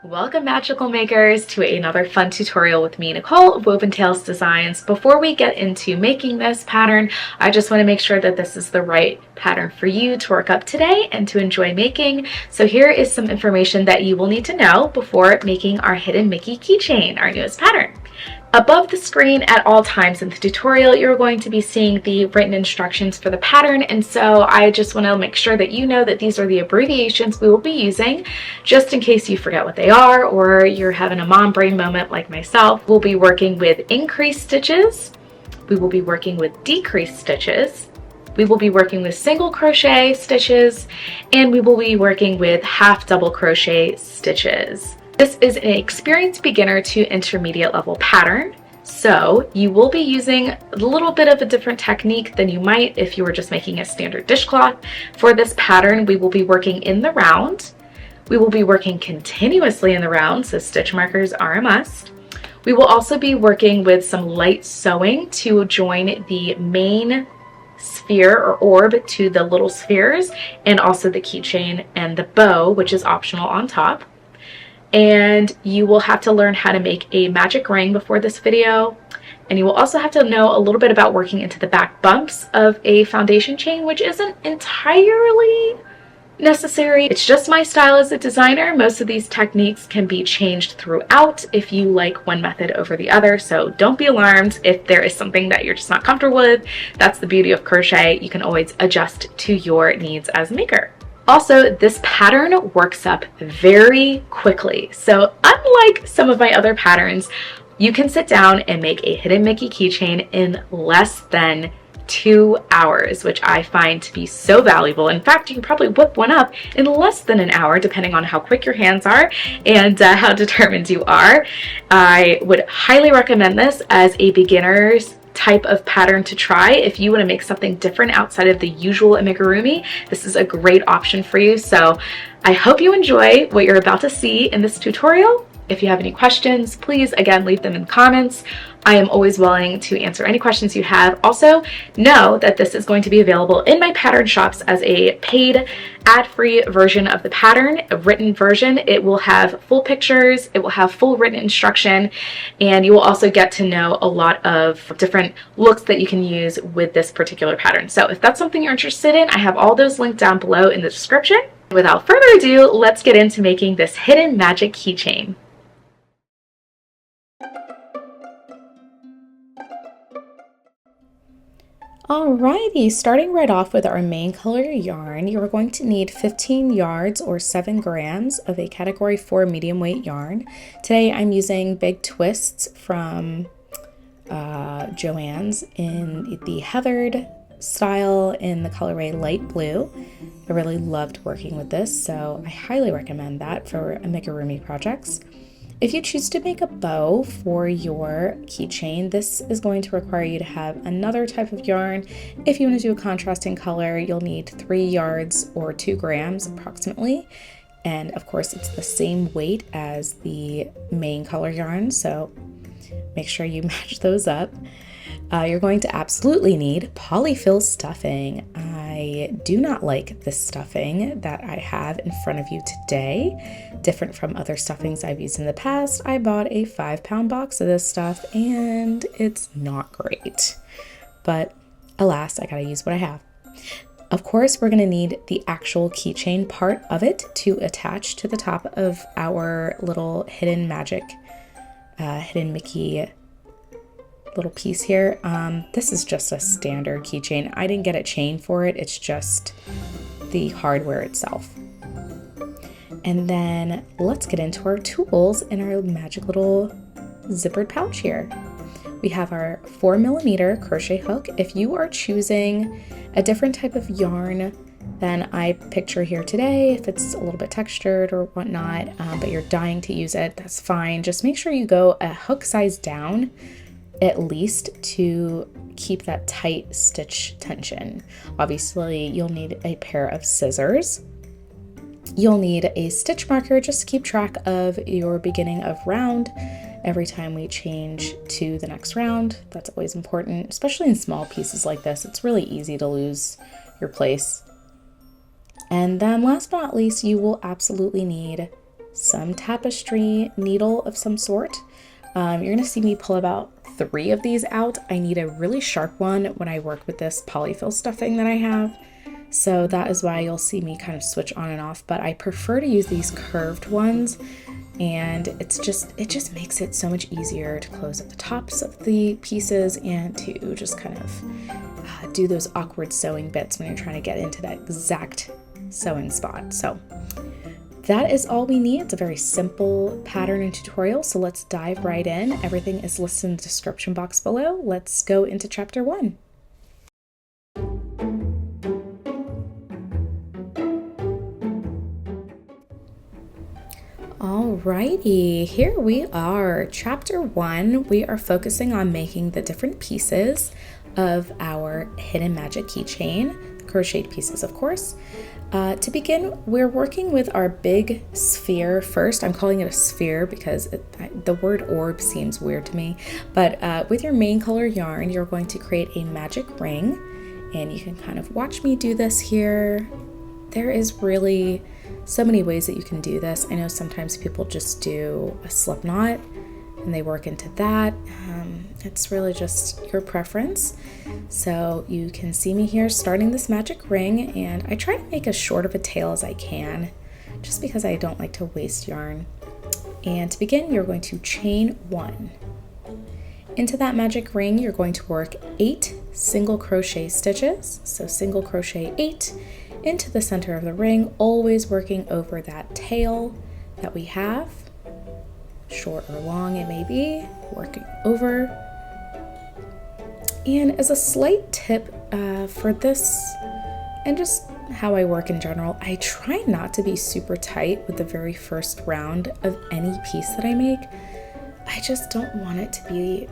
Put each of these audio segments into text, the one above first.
Welcome, magical makers, to another fun tutorial with me, Nicole of Woven Tales Designs. Before we get into making this pattern, I just want to make sure that this is the right pattern for you to work up today and to enjoy making. So here is some information that you will need to know before making our Hidden Mickey keychain, our newest pattern. Above the screen at all times in the tutorial, you're going to be seeing the written instructions for the pattern, and so I just want to make sure that you know that these are the abbreviations we will be using, just in case you forget what they are or you're having a mom brain moment like myself. We'll be working with increased stitches, we will be working with decreased stitches, we will be working with single crochet stitches, and we will be working with half double crochet stitches. This is an experienced beginner to intermediate level pattern, so you will be using a little bit of a different technique than you might if you were just making a standard dishcloth. For this pattern, we will be working in the round. We will be working continuously in the round, so stitch markers are a must. We will also be working with some light sewing to join the main sphere or orb to the little spheres, and also the keychain and the bow, which is optional on top. And you will have to learn how to make a magic ring before this video, and you will also have to know a little bit about working into the back bumps of a foundation chain, which isn't entirely necessary. It's just my style as a designer. Most of these techniques can be changed throughout if you like one method over the other, so don't be alarmed if there is something that you're just not comfortable with. That's the beauty of crochet. You can always adjust to your needs as a maker. Also, this pattern works up very quickly. So unlike some of my other patterns, you can sit down and make a Hidden Mickey keychain in less than 2 hours, which I find to be so valuable. In fact, you can probably whip one up in less than an hour, depending on how quick your hands are and how determined you are. I would highly recommend this as a beginner's type of pattern to try. If you want to make something different outside of the usual amigurumi, this is a great option for you. So I hope you enjoy what you're about to see in this tutorial. If you have any questions, please again leave them in the comments. I am always willing to answer any questions you have. Also, know that this is going to be available in my pattern shops as a paid ad-free version of the pattern, a written version. It will have full pictures, it will have full written instruction, and you will also get to know a lot of different looks that you can use with this particular pattern. So if that's something you're interested in, I have all those linked down below in the description. Without further ado, let's get into making this Hidden Magic keychain. Alrighty, starting right off with our main color yarn, you're going to need 15 yards or 7 grams of a category 4 medium weight yarn. Today I'm using Big Twists from Joann's in the heathered style in the colorway light blue. I really loved working with this, so I highly recommend that for amigurumi projects. If you choose to make a bow for your keychain, this is going to require you to have another type of yarn. If you want to do a contrasting color, you'll need 3 yards or 2 grams approximately. And of course, it's the same weight as the main color yarn, so make sure you match those up. You're going to absolutely need polyfill stuffing. I do not like this stuffing that I have in front of you today. Different from other stuffings I've used in the past, I bought a 5-pound box of this stuff and it's not great. But alas, I gotta use what I have. Of course, we're gonna need the actual keychain part of it to attach to the top of our little Hidden Mickey little piece here. This is just a standard keychain. I didn't get a chain for it, it's just the hardware itself. And then let's get into our tools in our magic little zippered pouch here. We have our 4mm crochet hook. If you are choosing a different type of yarn than I picture here today, if it's a little bit textured or whatnot, but you're dying to use it, that's fine. Just make sure you go a hook size down at least to keep that tight stitch tension. Obviously, you'll need a pair of scissors. You'll need a stitch marker just to keep track of your beginning of round every time we change to the next round. That's always important, especially in small pieces like this. It's really easy to lose your place. And then last but not least, you will absolutely need some tapestry needle of some sort. You're going to see me pull about 3 of these out. I need a really sharp one when I work with this polyfill stuffing that I have. So that is why you'll see me kind of switch on and off, but I prefer to use these curved ones, and it just makes it so much easier to close at the tops of the pieces and to just kind of do those awkward sewing bits when you're trying to get into that exact sewing spot. So that is all we need. It's a very simple pattern and tutorial, so let's dive right in. Everything is listed in the description box below. Let's go into chapter 1. Alrighty, here we are. Chapter 1, we are focusing on making the different pieces of our Hidden Magic Keychain, crocheted pieces, of course. To begin, we're working with our big sphere first. I'm calling it a sphere because the word orb seems weird to me. But with your main color yarn, you're going to create a magic ring. And you can kind of watch me do this here. There is really so many ways that you can do this. I know sometimes people just do a slip knot and they work into that. It's really just your preference. So you can see me here starting this magic ring, and I try to make as short of a tail as I can just because I don't like to waste yarn. And to begin, you're going to chain 1. Into that magic ring, you're going to work 8 single crochet stitches. So single crochet 8 into the center of the ring, always working over that tail that we have. Short or long it may be, working over. And as a slight tip for this, and just how I work in general, I try not to be super tight with the very first round of any piece that I make. I just don't want it to be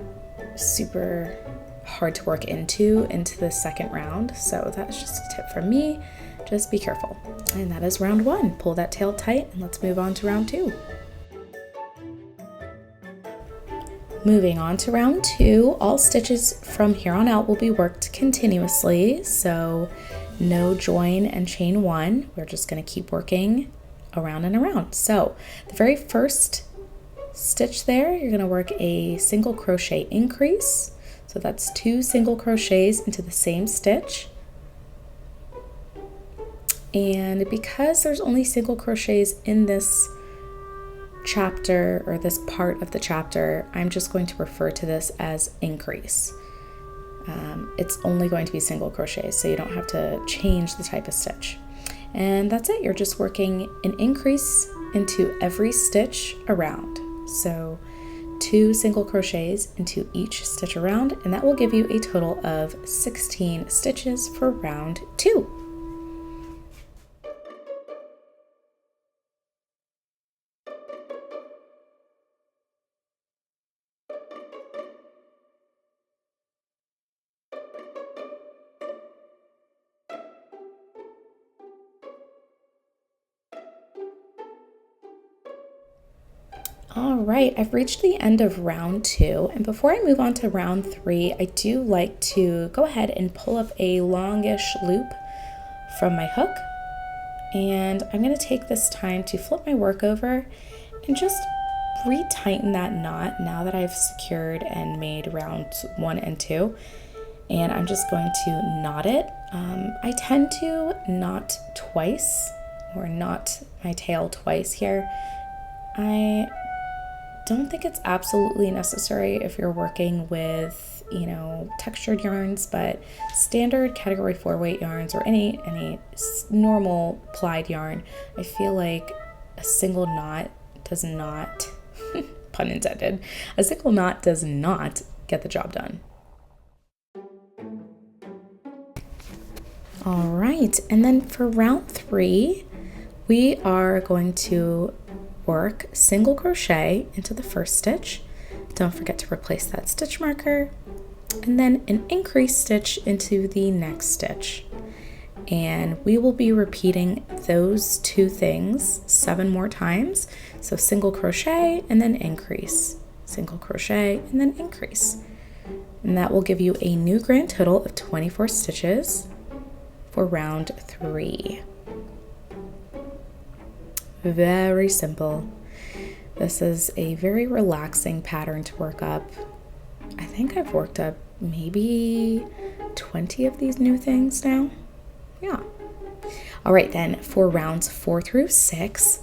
super hard to work into the second round. So that's just a tip from me. Just be careful. And that is round 1. Pull that tail tight, and let's move on to round 2. Moving on to round 2, all stitches from here on out will be worked continuously, so no join and chain 1. We're just going to keep working around and around. So the very first stitch there, you're going to work a single crochet increase. So that's 2 single crochets into the same stitch. And because there's only single crochets in this chapter, or this part of the chapter, I'm just going to refer to this as increase. It's only going to be single crochets, so you don't have to change the type of stitch. And that's it. You're just working an increase into every stitch around. So 2 single crochets into each stitch around, and that will give you a total of 16 stitches for round 2. All right, I've reached the end of round 2, and before I move on to round 3, I do like to go ahead and pull up a longish loop from my hook, and I'm going to take this time to flip my work over and just retighten that knot now that I've secured and made rounds 1 and 2, and I'm just going to knot it. I tend to knot twice, or knot my tail twice here. I don't think it's absolutely necessary if you're working with, textured yarns, but standard category 4 weight yarns or any normal plied yarn, I feel like a single knot does not, pun intended, a single knot does not get the job done. All right, and then for round 3, we are going to work single crochet into the first stitch. Don't forget to replace that stitch marker, and then an increase stitch into the next stitch. And we will be repeating those 2 things 7 more times. So single crochet and then increase, single crochet and then increase. And that will give you a new grand total of 24 stitches for round 3. very simple. This is a very relaxing pattern to work up. I think I've worked up maybe 20 of these new things now. Yeah. All right, then for rounds 4 through 6,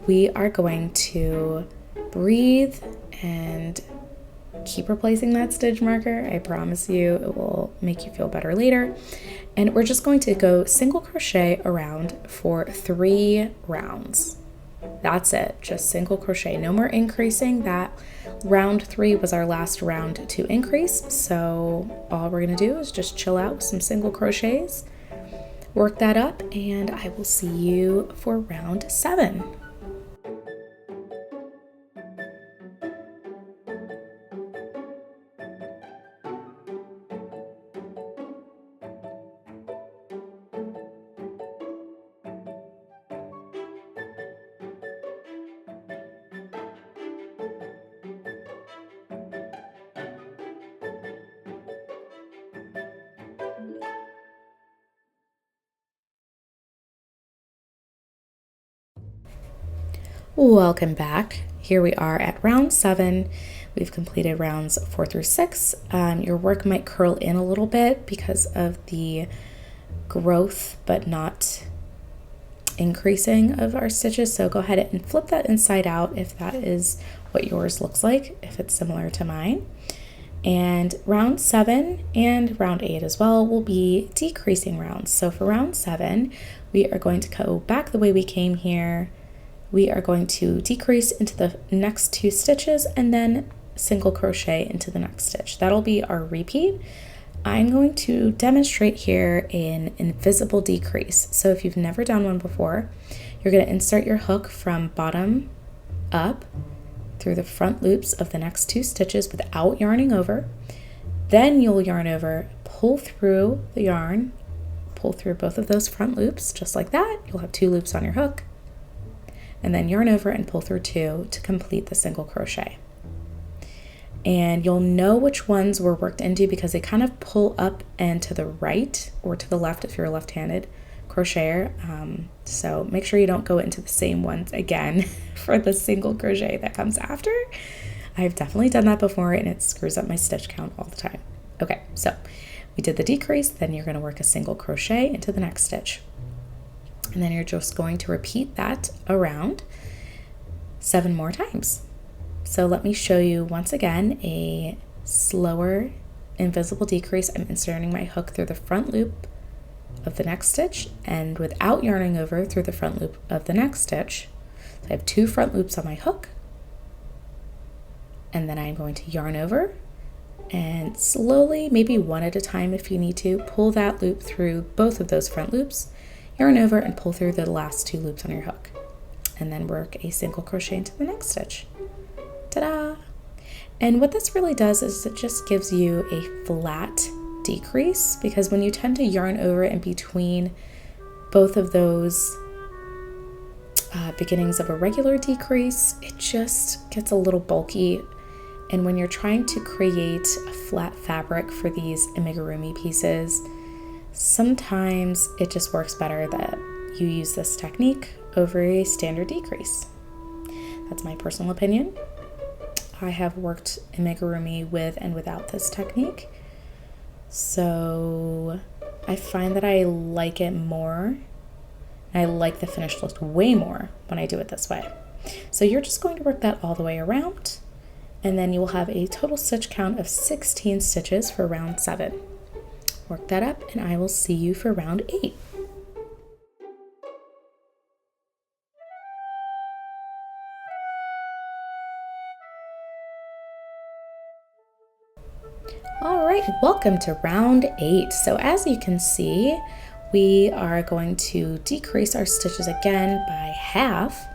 we are going to breathe and keep replacing that stitch marker. I promise you it will make you feel better later. And we're just going to go single crochet around for 3 rounds. That's it, just single crochet, no more increasing. That round 3 was our last round to increase, so all we're gonna do is just chill out with some single crochets, work that up, and I will see you for round 7. Welcome back. Here we are at round 7. We've completed rounds 4 through 6. Your work might curl in a little bit because of the growth but not increasing of our stitches, so go ahead and flip that inside out if that is what yours looks like, if it's similar to mine. And round 7 and round 8 as well will be decreasing rounds. So for round 7, we are going to go back the way we came here. We are going to decrease into the next 2 stitches and then single crochet into the next stitch. That'll be our repeat. I'm going to demonstrate here an invisible decrease. So if you've never done one before, you're going to insert your hook from bottom up through the front loops of the next 2 stitches without yarning over. Then you'll yarn over, pull through the yarn, pull through both of those front loops just like that. You'll have 2 loops on your hook. And then yarn over and pull through 2 to complete the single crochet. And you'll know which ones were worked into because they kind of pull up and to the right or to the left if you're a left-handed crocheter. So make sure you don't go into the same ones again for the single crochet that comes after. I've definitely done that before and it screws up my stitch count all the time. Okay, so we did the decrease, then you're going to work a single crochet into the next stitch. And then you're just going to repeat that around 7 more times. So let me show you once again a slower invisible decrease. I'm inserting my hook through the front loop of the next stitch and without yarning over through the front loop of the next stitch. So I have 2 front loops on my hook, and then I'm going to yarn over and slowly, maybe one at a time if you need to, pull that loop through both of those front loops, yarn over and pull through the last 2 loops on your hook, and then work a single crochet into the next stitch. Ta-da! And what this really does is it just gives you a flat decrease, because when you tend to yarn over in between both of those beginnings of a regular decrease, it just gets a little bulky. And when you're trying to create a flat fabric for these amigurumi pieces, sometimes it just works better that you use this technique over a standard decrease. That's my personal opinion. I have worked amigurumi with and without this technique, so I find that I like it more. I like the finished look way more when I do it this way. So you're just going to work that all the way around, and then you will have a total stitch count of 16 stitches for round 7. Work that up, and I will see you for round 8. All right, welcome to round 8. So as you can see, we are going to decrease our stitches again by half.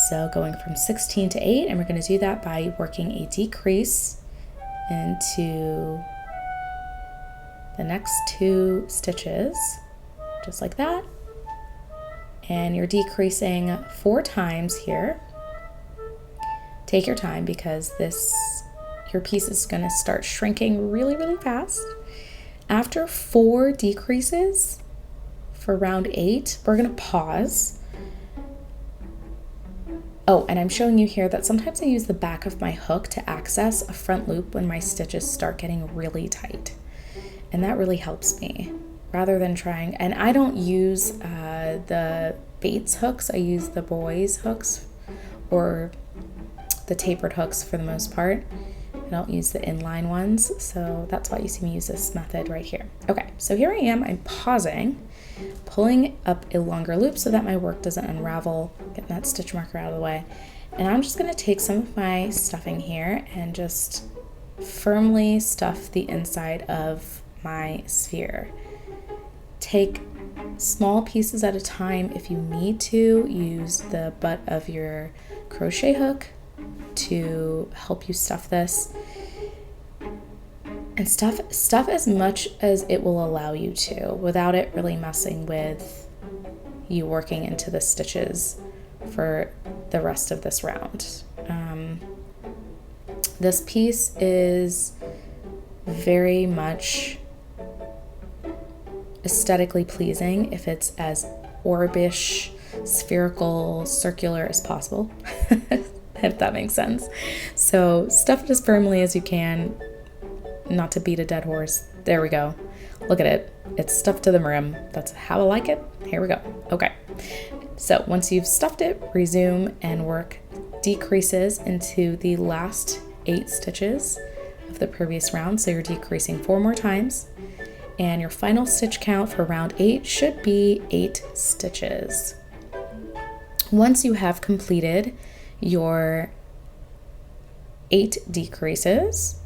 So going from 16 to 8, and we're going to do that by working a decrease into the next 2 stitches, just like that. And you're decreasing 4 times here. Take your time because your piece is going to start shrinking really, really fast. After 4 decreases for round 8, we're going to pause. Oh, and I'm showing you here that sometimes I use the back of my hook to access a front loop when my stitches start getting really tight. And that really helps me rather than trying, and I don't use the Bates hooks, I use the boys hooks or the tapered hooks for the most part. I don't use the inline ones, so that's why you see me use this method right here. Okay, so here I am, I'm pausing, pulling up a longer loop so that my work doesn't unravel, getting that stitch marker out of the way. And I'm just gonna take some of my stuffing here and just firmly stuff the inside of my sphere. Take small pieces at a time. If you need to, use the butt of your crochet hook to help you stuff this, and stuff as much as it will allow you to without it really messing with you working into the stitches for the rest of this round. This piece is very much aesthetically pleasing if it's as orbish, spherical, circular as possible, if that makes sense. So stuff it as firmly as you can, not to beat a dead horse. There we go. Look at it. It's stuffed to the rim. That's how I like it. Here we go. Okay. So once you've stuffed it, resume and work decreases into the last 8 stitches of the previous round. So you're decreasing 4 more times. And your final stitch count for round 8 should be 8 stitches. Once you have completed your 8 decreases,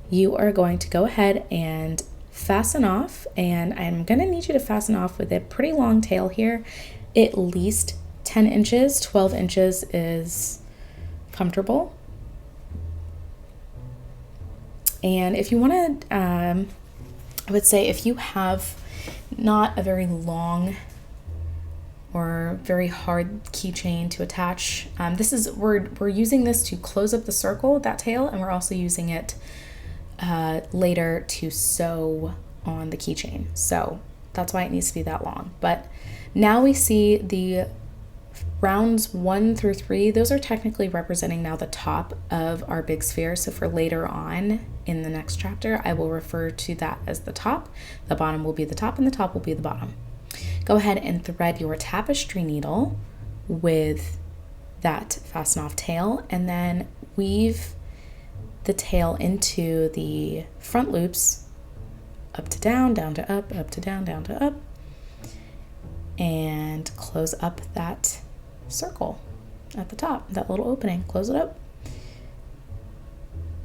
you are going to go ahead and fasten off, and I'm going to need you to fasten off with a pretty long tail here, at least 10 inches. 12 inches is comfortable. And if you want to, I would say if you have not a very long or very hard keychain to attach, we're using this to close up the circle, that tail, and we're also using it later to sew on the keychain. So that's why it needs to be that long. But now we see the rounds 1 through 3, those are technically representing now the top of our big sphere. So for later on in the next chapter, I will refer to that as the top. The bottom will be the top and the top will be the bottom. Go ahead and thread your tapestry needle with that fasten off tail, and then weave the tail into the front loops, up to down, down to up to down, down to up, and close up that circle at the top, that little opening, close it up.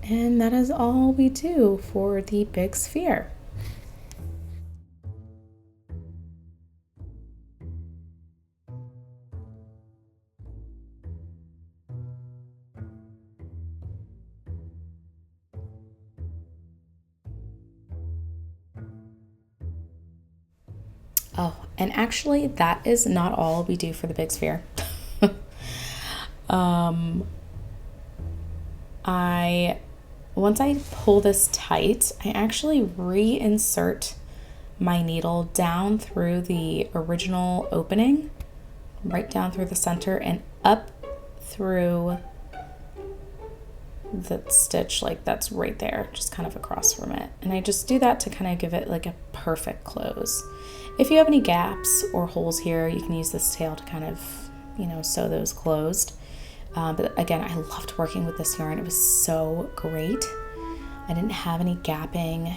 And that is all we do for the big sphere. Oh, and actually that is not all we do for the big sphere. Once I pull this tight, I actually reinsert my needle down through the original opening, right down through the center and up through the stitch, like that's right there, just kind of across from it. And I just do that to kind of give it like a perfect close. If you have any gaps or holes here, you can use this tail to kind of, sew those closed. But again, I loved working with this yarn. It was so great. I didn't have any gapping.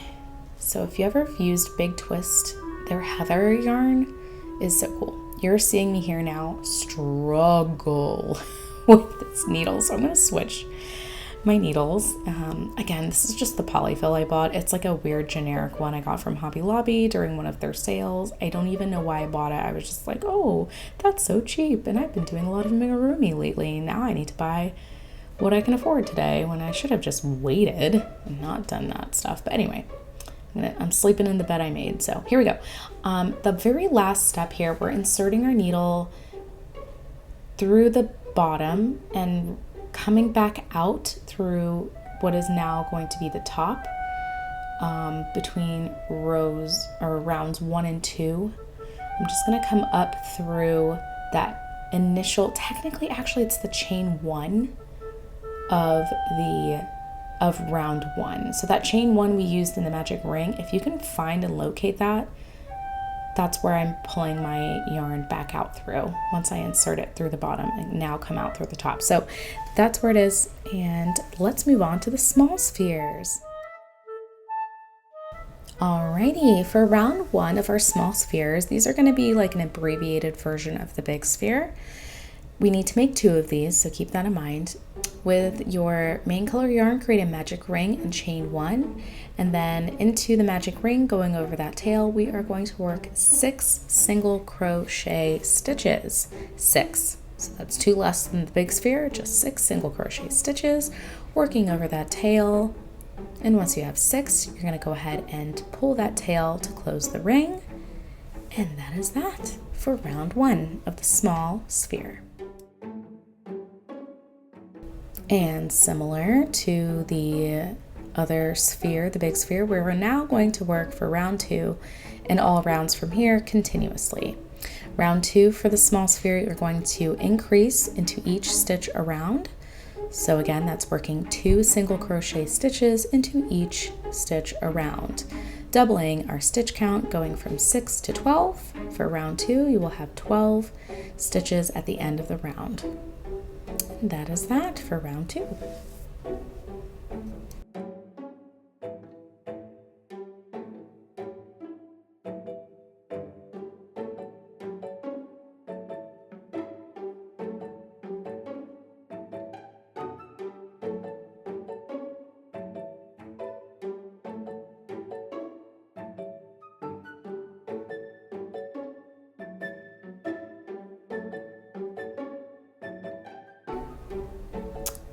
So if you ever used Big Twist, their Heather yarn is so cool. You're seeing me here now struggle with this needle. So I'm going to switch my needles. Again, this is just the polyfill I bought. It's like a weird generic one I got from Hobby Lobby during one of their sales. I don't even know why I bought it. I was just like, oh, that's so cheap. And I've been doing a lot of amigurumi lately. Now I need to buy what I can afford today, when I should have just waited and not done that stuff. But anyway, I'm sleeping in the bed I made. So here we go. The very last step here, we're inserting our needle through the bottom and coming back out through what is now going to be the top, between rounds 1 and 2. I'm just going to come up through that initial, technically actually it's the chain 1 of round 1. So that chain 1 we used in the magic ring, if you can find and locate that, that's where I'm pulling my yarn back out through once I insert it through the bottom and now come out through the top. So that's where it is, and let's move on to the small spheres. Alrighty, for round 1 of our small spheres, these are going to be like an abbreviated version of the big sphere. We need to make 2 of these, so keep that in mind. With your main color yarn, create a magic ring and chain 1, and then into the magic ring, going over that tail, we are going to work 6 single crochet stitches. 6. So that's 2 less than the big sphere, just 6 single crochet stitches, working over that tail. And once you have 6, you're going to go ahead and pull that tail to close the ring. And that is that for round 1 of the small sphere. And similar to the other sphere, the big sphere, we're now going to work for round 2 and all rounds from here continuously. Round 2 for the small sphere, you're going to increase into each stitch around. So again, that's working 2 single crochet stitches into each stitch around, doubling our stitch count, going from 6 to 12. For round 2, you will have 12 stitches at the end of the round. And that is that for round 2.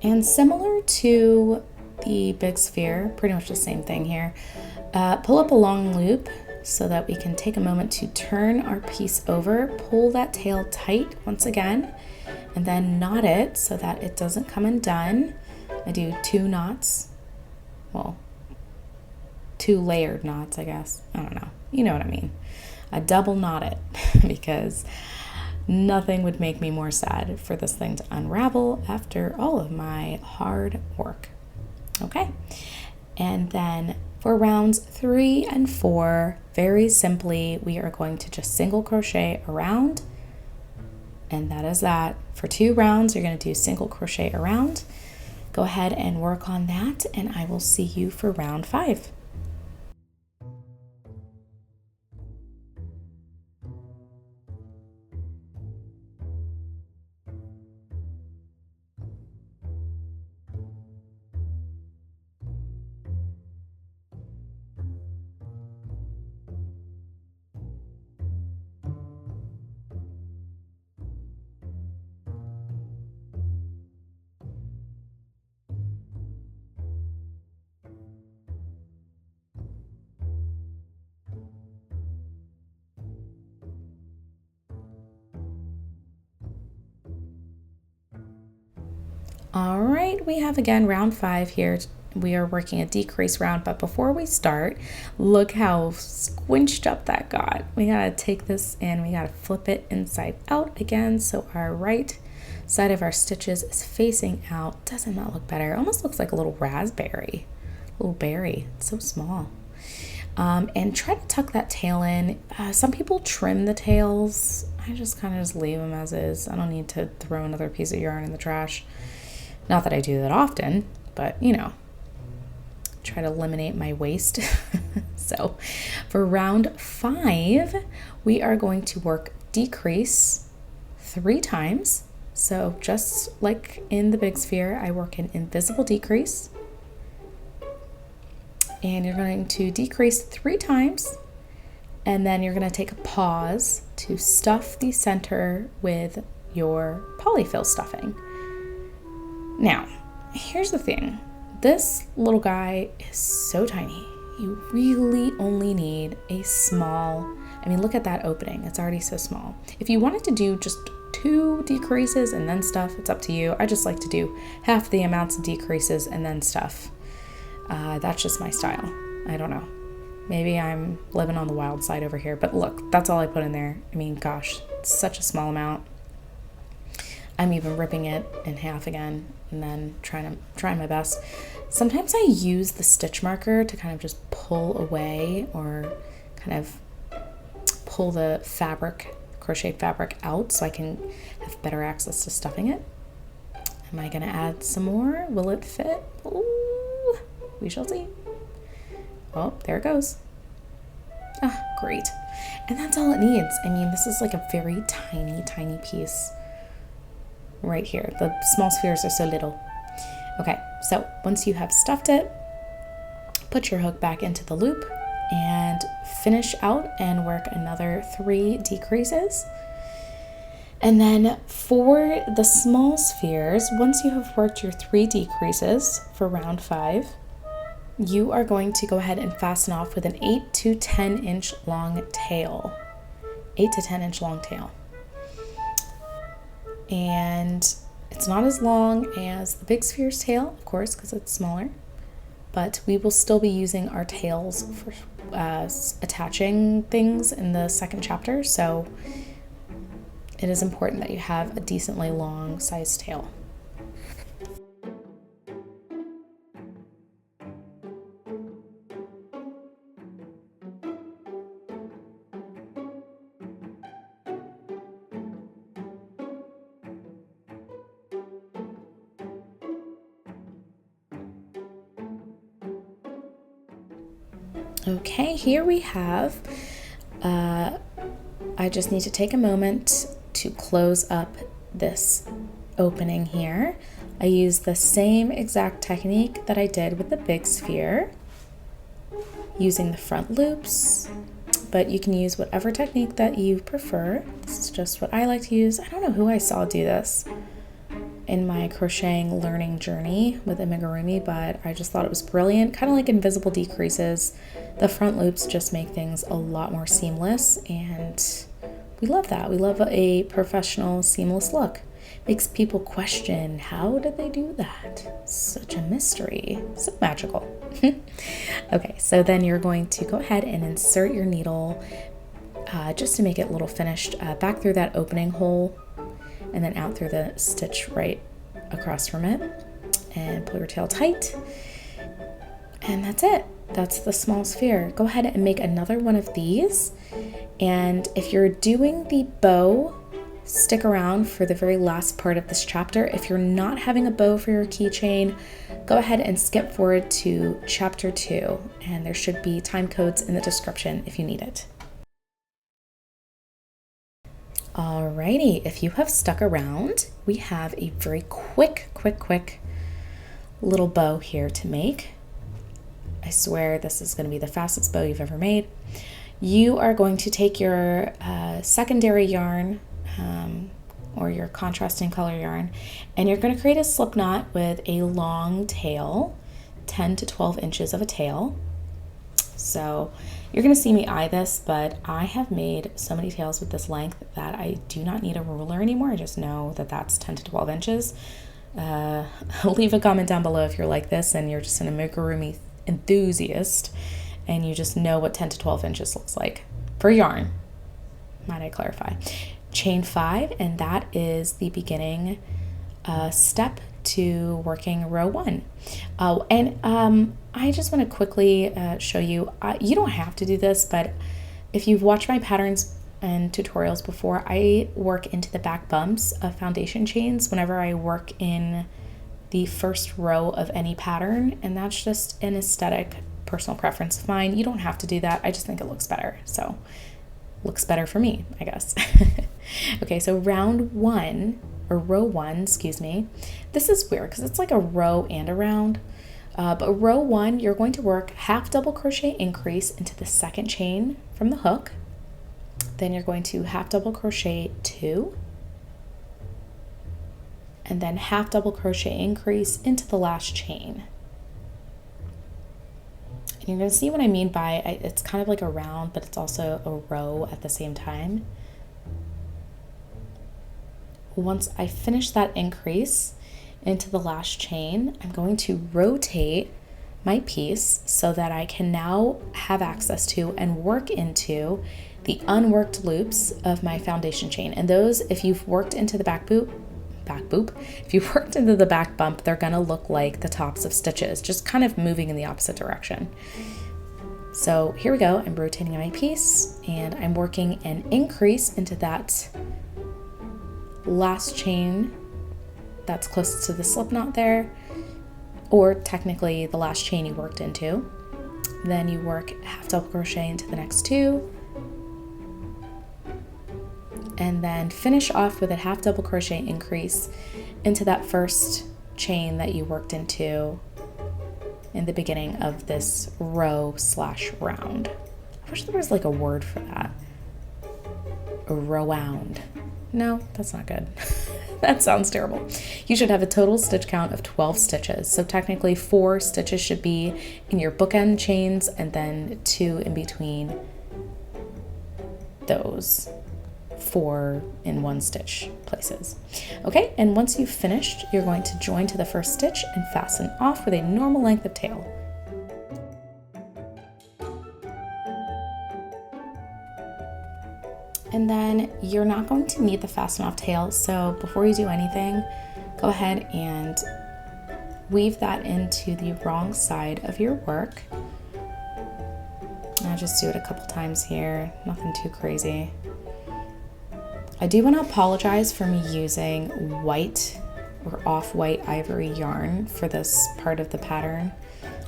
And similar to the big sphere, pretty much the same thing here, pull up a long loop so that we can take a moment to turn our piece over, pull that tail tight once again, and then knot it so that it doesn't come undone. I do 2 knots, well, 2 layered knots, I guess. I don't know, you know what I mean. I double knot it because nothing would make me more sad for this thing to unravel after all of my hard work. Okay, and then for rounds 3 and 4, very simply, we are going to just single crochet around, and that is that. For 2 rounds, you're going to do single crochet around. Go ahead and work on that, and I will see you for round 5. All right, we have again round 5 here. We are working a decrease round, but before we start, look how squinched up that got. We gotta take this and we gotta flip it inside out again so our right side of our stitches is facing out. Doesn't that look better? It almost looks like a little raspberry, a little berry. It's so small. And try to tuck that tail in. Some people trim the tails. I just kind of just leave them as is. I don't need to throw another piece of yarn in the trash. Not that I do that often, but you know, try to eliminate my waste. So for round 5, we are going to work decrease 3 times. So just like in the big sphere, I work an invisible decrease. And you're going to decrease 3 times, and then you're going to take a pause to stuff the center with your polyfill stuffing. Now, here's the thing. This little guy is so tiny. You really only need a small, I mean, look at that opening. It's already so small. If you wanted to do just 2 decreases and then stuff, it's up to you. I just like to do half the amounts of decreases and then stuff. That's just my style. I don't know. Maybe I'm living on the wild side over here, but look, that's all I put in there. I mean, gosh, it's such a small amount. I'm even ripping it in half again and then trying my best. Sometimes I use the stitch marker to kind of just pull away or kind of pull the fabric, crocheted fabric out so I can have better access to stuffing it. Am I gonna add some more? Will it fit? Ooh, we shall see. Oh, there it goes. Ah, great. And that's all it needs. I mean, this is like a very tiny, tiny piece right here. The small spheres are so little. Okay, so once you have stuffed it, put your hook back into the loop and finish out and work another 3 decreases. And then for the small spheres, once you have worked your 3 decreases for round 5, you are going to go ahead and fasten off with an 8 to 10 inch long tail. 8 to 10 inch long tail. And it's not as long as the big sphere's tail, of course, because it's smaller, but we will still be using our tails for attaching things in the second chapter, so it is important that you have a decently long sized tail. Okay, here we have, I just need to take a moment to close up this opening here. I use the same exact technique that I did with the big sphere, using the front loops, but you can use whatever technique that you prefer. This is just what I like to use. I don't know who I saw do this in my crocheting learning journey with amigurumi, but I just thought it was brilliant. Kind of like invisible decreases. The front loops just make things a lot more seamless, and we love that. We love a professional seamless look. Makes people question, how did they do that? Such a mystery, so magical. Okay, so then you're going to go ahead and insert your needle just to make it a little finished back through that opening hole, and then out through the stitch right across from it, and pull your tail tight, and that's it. That's the small sphere. Go ahead and make another one of these, and if you're doing the bow, stick around for the very last part of this chapter. If you're not having a bow for your keychain, go ahead and skip forward to chapter 2, and there should be time codes in the description if you need it. Alrighty, if you have stuck around, we have a very quick little bow here to make. I swear this is going to be the fastest bow you've ever made. You are going to take your secondary yarn or your contrasting color yarn, and you're going to create a slip knot with a long tail, 10 to 12 inches of a tail. So you're going to see me eye this, but I have made so many tails with this length that I do not need a ruler anymore. I just know that that's 10 to 12 inches. Leave a comment down below if you're like this and you're just an amigurumi enthusiast and you just know what 10 to 12 inches looks like for yarn. Might I clarify? Chain 5, and that is the beginning step to working row 1. I just want to quickly show you, you don't have to do this, but if you've watched my patterns and tutorials before, I work into the back bumps of foundation chains whenever I work in the first row of any pattern, and that's just an aesthetic personal preference of mine. You don't have to do that. I just think it looks better. So looks better for me, I guess. Okay, so round 1, or row 1, excuse me. This is weird because it's like a row and a round. But row 1, you're going to work half double crochet increase into the second chain from the hook. Then you're going to half double crochet 2, and then half double crochet increase into the last chain. And you're going to see what I mean by it's kind of like a round, but it's also a row at the same time. Once I finish that increase into the last chain, I'm going to rotate my piece so that I can now have access to and work into the unworked loops of my foundation chain. And those, if you've worked into the back back boop. If you worked into the back bump, they're gonna look like the tops of stitches, just kind of moving in the opposite direction. So here we go, I'm rotating my piece and I'm working an increase into that last chain that's closest to the slip knot there, or technically the last chain you worked into. Then you work half double crochet into the next two, and then finish off with a half double crochet increase into that first chain that you worked into in the beginning of this row slash round. I wish there was like a word for that. A rowound. No, that's not good. That sounds terrible. You should have a total stitch count of 12 stitches. So technically 4 stitches should be in your bookend chains and then 2 in between those 4 in 1 stitch places. Okay, and once you've finished, you're going to join to the first stitch and fasten off with a normal length of tail. And then you're not going to need the fasten off tail, so before you do anything, go ahead and weave that into the wrong side of your work. I'll just do it a couple times here, nothing too crazy. I do want to apologize for me using white or off-white ivory yarn for this part of the pattern.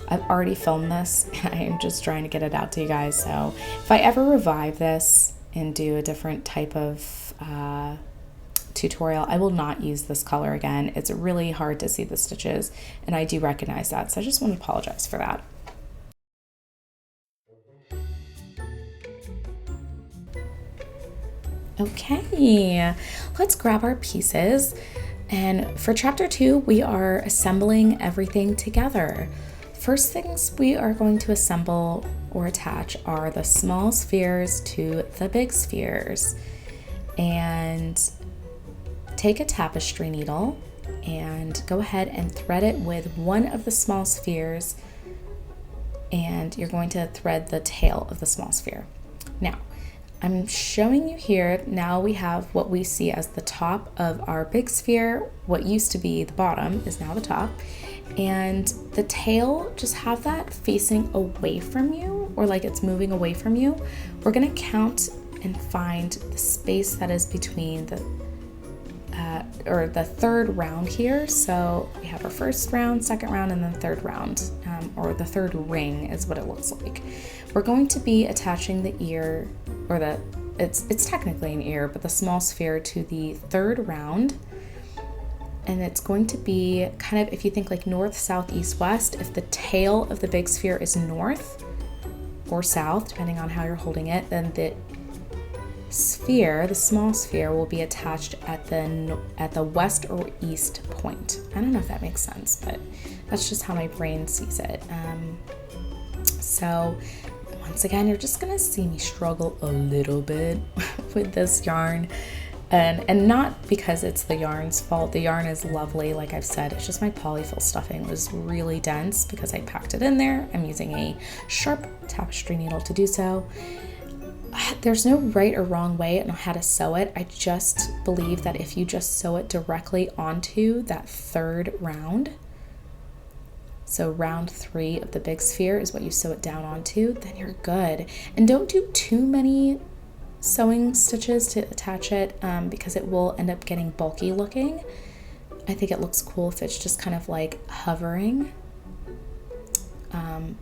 I've already filmed this and I am just trying to get it out to you guys, so if I ever revive this and do a different type of tutorial, I will not use this color again. It's really hard to see the stitches and I do recognize that, so I just want to apologize for that. Okay, let's grab our pieces, and for chapter 2 we are assembling everything together. First things we are going to assemble or attach are the small spheres to the big spheres. And take a tapestry needle and go ahead and thread it with one of the small spheres, and you're going to thread the tail of the small sphere. Now, I'm showing you here, now we have what we see as the top of our big sphere. What used to be the bottom is now the top. And the tail, just have that facing away from you, or like it's moving away from you. We're gonna count and find the space that is between the third round here. So we have our first round, second round, and then third round, or the third ring is what it looks like. We're going to be attaching the ear, or it's technically an ear, but the small sphere to the third round. And it's going to be kind of, if you think like north, south, east, west, if the tail of the big sphere is north or south, depending on how you're holding it, then the sphere, the small sphere, will be attached at the west or east point. I don't know if that makes sense, but that's just how my brain sees it. So once again, you're just gonna see me struggle a little bit with this yarn. And not because it's the yarn's fault. The yarn is lovely, like I've said. It's just my polyfill stuffing was really dense because I packed it in there. I'm using a sharp tapestry needle to do so. There's no right or wrong way on how to sew it. I just believe that if you just sew it directly onto that third round, so round 3 of the big sphere is what you sew it down onto, then you're good. And don't do too many sewing stitches to attach it, because it will end up getting bulky looking. I think it looks cool if it's just kind of like hovering,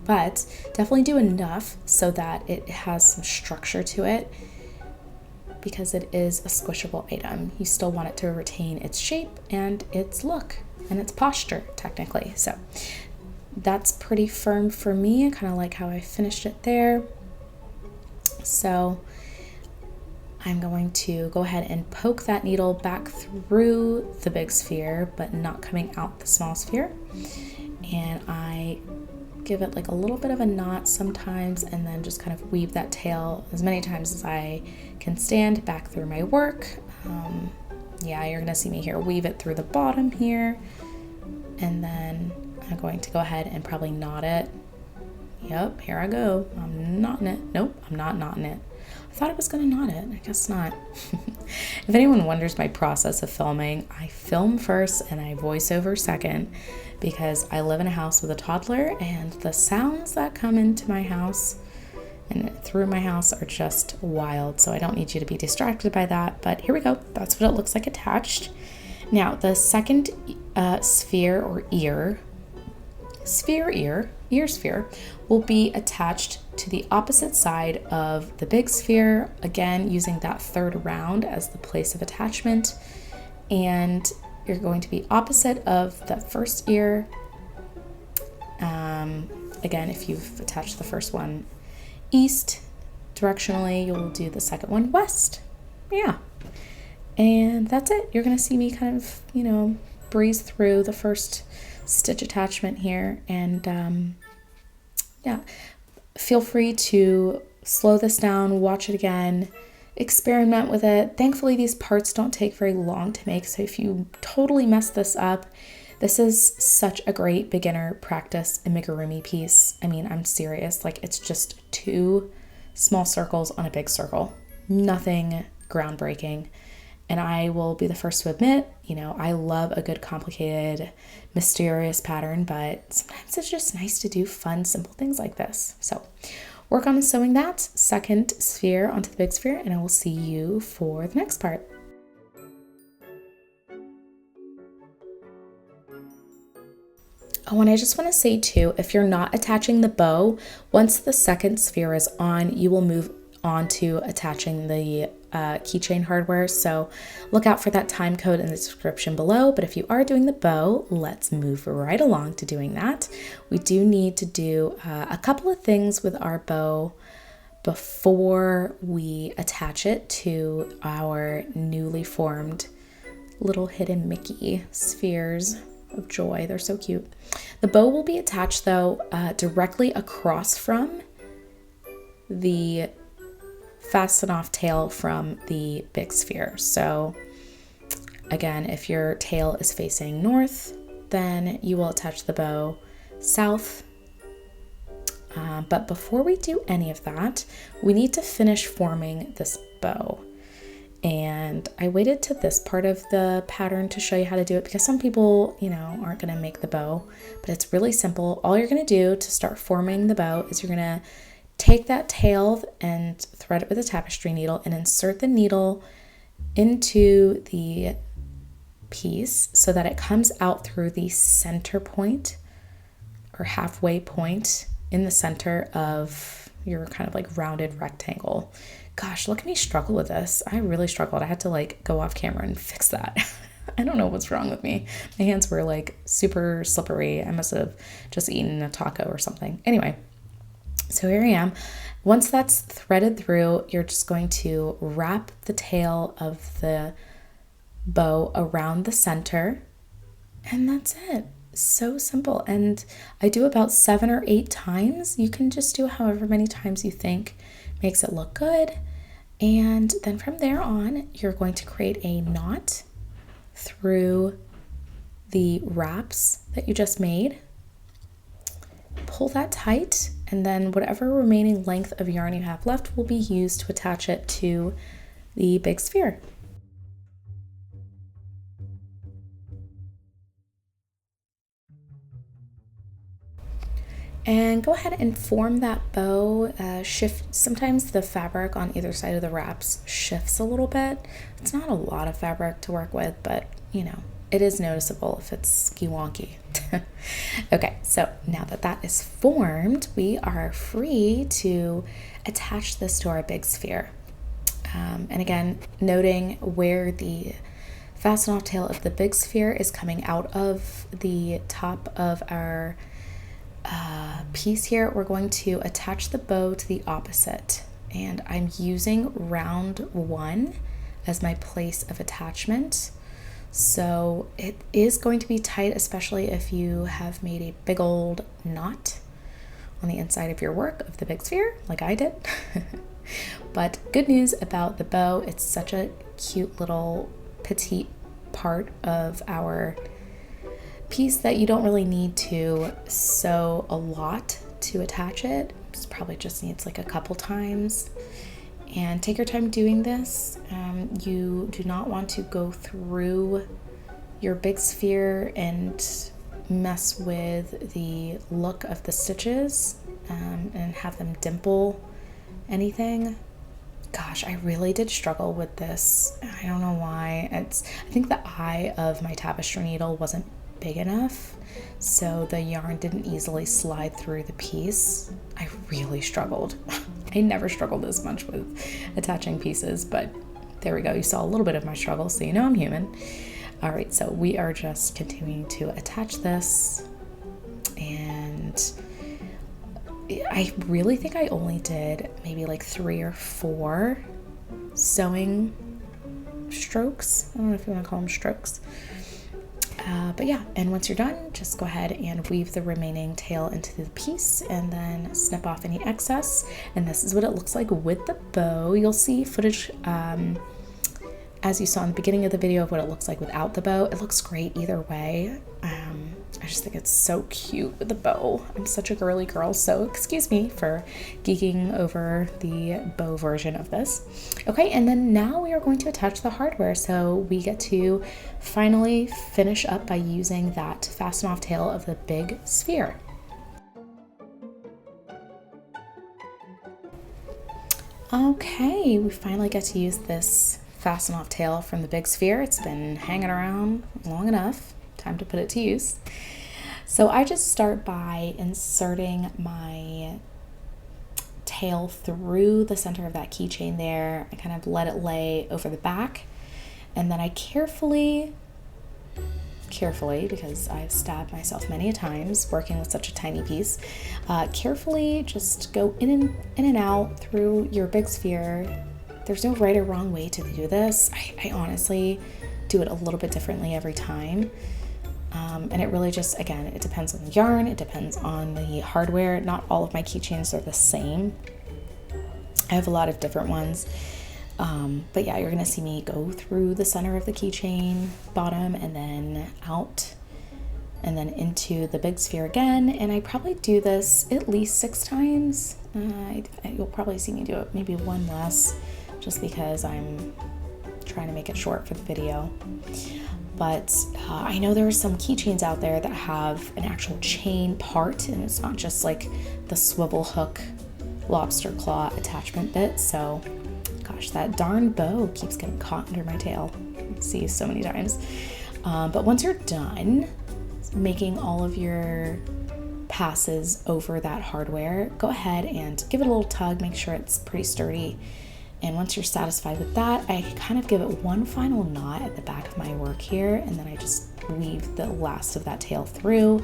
but definitely do enough so that it has some structure to it, because it is a squishable item. You still want it to retain its shape and its look and its posture technically. So that's pretty firm for me. I kind of like how I finished it there. So I'm going to go ahead and poke that needle back through the big sphere, but not coming out the small sphere. And I give it like a little bit of a knot sometimes, and then just kind of weave that tail as many times as I can stand back through my work. Yeah, you're gonna see me here weave it through the bottom here, and then I'm going to go ahead and probably knot it. Yep, here I go. I'm knotting it. Nope, I'm not knotting it. I thought it was going to knot it. I guess not. If anyone wonders my process of filming, I film first and I voice over second because I live in a house with a toddler and the sounds that come into my house and through my house are just wild. So I don't need you to be distracted by that. But here we go. That's what it looks like attached. Now the second sphere or ear sphere will be attached to the opposite side of the big sphere, again using that third round as the place of attachment, and you're going to be opposite of that first ear. Again, if you've attached the first one east directionally, you'll do the second one west. Yeah, and that's it. You're going to see me kind of, breeze through the first stitch attachment here, and yeah, feel free to slow this down, watch it again, experiment with it. Thankfully these parts don't take very long to make, so if you totally mess this up, this is such a great beginner practice amigurumi piece. I mean, I'm serious, like it's just 2 small circles on a big circle, nothing groundbreaking. And I will be the first to admit, I love a good, complicated, mysterious pattern, but sometimes it's just nice to do fun, simple things like this. So work on sewing that second sphere onto the big sphere, and I will see you for the next part. Oh, and I just want to say too, if you're not attaching the bow, once the second sphere is on, you will move on to attaching the keychain hardware, so look out for that time code in the description below. But if you are doing the bow, let's move right along to doing that. We do need to do a couple of things with our bow before we attach it to our newly formed little hidden Mickey spheres of joy. They're so cute. The bow will be attached though directly across from the fasten off tail from the big sphere. So again, if your tail is facing north, then you will attach the bow south. But before we do any of that, we need to finish forming this bow. And I waited to this part of the pattern to show you how to do it because some people, aren't going to make the bow, but it's really simple. All you're going to do to start forming the bow is you're going to take that tail and thread it with a tapestry needle and insert the needle into the piece so that it comes out through the center point or halfway point in the center of your kind of like rounded rectangle. Gosh, look at me struggle with this. I really struggled. I had to go off camera and fix that. I don't know what's wrong with me. My hands were super slippery. I must have just eaten a taco or something. Anyway. So here I am. Once that's threaded through, you're just going to wrap the tail of the bow around the center, and that's it. So simple. And I do about 7 or 8 times. You can just do however many times you think makes it look good. And then from there on, you're going to create a knot through the wraps that you just made. Pull that tight, and then whatever remaining length of yarn you have left will be used to attach it to the big sphere. And go ahead and form that bow. Shift. Sometimes the fabric on either side of the wraps shifts a little bit. It's not a lot of fabric to work with, but it is noticeable if it's ski-wonky. Okay, so now that that is formed, we are free to attach this to our big sphere. And again, noting where the fasten off tail of the big sphere is coming out of the top of our piece here, we're going to attach the bow to the opposite. And I'm using round 1 as my place of attachment. So it is going to be tight, especially if you have made a big old knot on the inside of your work of the big sphere, like I did. But good news about the bow, it's such a cute little petite part of our piece that you don't really need to sew a lot to attach it. It probably just needs a couple times. And take your time doing this. You do not want to go through your big sphere and mess with the look of the stitches and have them dimple anything. Gosh, I really did struggle with this. I don't know why. I think the eye of my tapestry needle wasn't big enough, so the yarn didn't easily slide through the piece. I really struggled. I never struggled this much with attaching pieces, but there we go. You saw a little bit of my struggle, so you know I'm human. All right, so we are just continuing to attach this, and I really think I only did maybe like 3 or 4 sewing strokes. I don't know if you want to call them strokes. But yeah, and once you're done, just go ahead and weave the remaining tail into the piece and then snip off any excess. And this is what it looks like with the bow. You'll see footage as you saw in the beginning of the video of what it looks like without the bow. It looks great either way. I just think it's so cute with the bow. I'm such a girly girl, so excuse me for geeking over the bow version of this. Okay, and then now we are going to attach the hardware. So we get to finally finish up by using that fasten off tail of the big sphere. Okay, we finally get to use this fasten off tail from the big sphere. It's been hanging around long enough. Time to put it to use. So I just start by inserting my tail through the center of that keychain there. I kind of let it lay over the back, and then I carefully, because I've stabbed myself many a times working with such a tiny piece, carefully just go in and out through your big sphere. There's no right or wrong way to do this. I honestly do it a little bit differently every time. And it really just, again, it depends on the yarn, it depends on the hardware. Not all of my keychains are the same. I have a lot of different ones. But yeah, you're gonna see me go through the center of the keychain, bottom, and then out, and then into the big sphere again. And I probably do this at least 6 times. You'll probably see me do it maybe 1 less, just because I'm trying to make it short for the video. But I know there are some keychains out there that have an actual chain part, and it's not just like the swivel hook lobster claw attachment bit. So gosh, that darn bow keeps getting caught under my tail. I see you so many times. But once you're done making all of your passes over that hardware, go ahead and give it a little tug, make sure it's pretty sturdy. And once you're satisfied with that, I kind of give it one final knot at the back of my work here, and then I just weave the last of that tail through.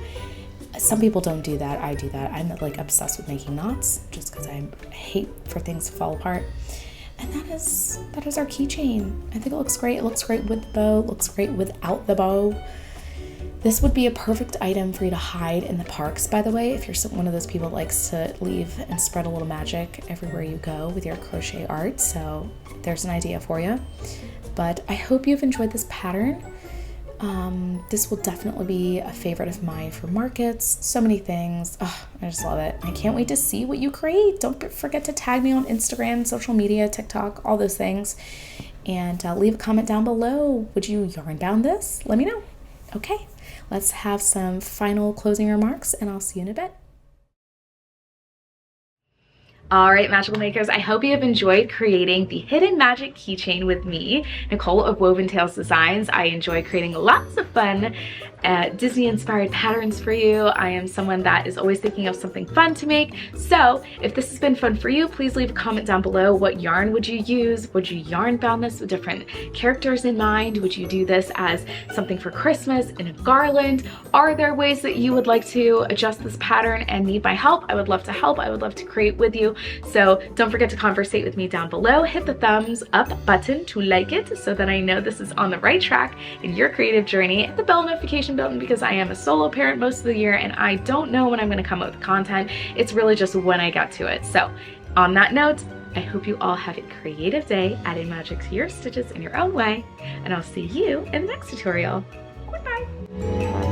Some people don't do that. I do that. I'm like obsessed with making knots just because I hate for things to fall apart. And that is our keychain. I think it looks great. It looks great with the bow. It looks great without the bow. This would be a perfect item for you to hide in the parks, by the way, if you're one of those people that likes to leave and spread a little magic everywhere you go with your crochet art. So there's an idea for you. But I hope you've enjoyed this pattern. This will definitely be a favorite of mine for markets. So many things. Oh, I just love it. I can't wait to see what you create. Don't forget to tag me on Instagram, social media, TikTok, all those things. And leave a comment down below. Would you yarn bound this? Let me know. Okay, let's have some final closing remarks, and I'll see you in a bit. All right, magical makers, I hope you have enjoyed creating the Hidden Magic Keychain with me, Nicole of Woven Tales Designs. I enjoy creating lots of fun Disney-inspired patterns for you. I am someone that is always thinking of something fun to make. So if this has been fun for you, please leave a comment down below. What yarn would you use? Would you yarn bound this with different characters in mind? Would you do this as something for Christmas in a garland? Are there ways that you would like to adjust this pattern and need my help? I would love to help. I would love to create with you. So don't forget to conversate with me down below. Hit the thumbs up button to like it so that I know this is on the right track in your creative journey. Hit the bell notification button because I am a solo parent most of the year and I don't know when I'm going to come up with content. It's really just when I get to it. So on that note, I hope you all have a creative day, adding magic to your stitches in your own way, and I'll see you in the next tutorial. Goodbye.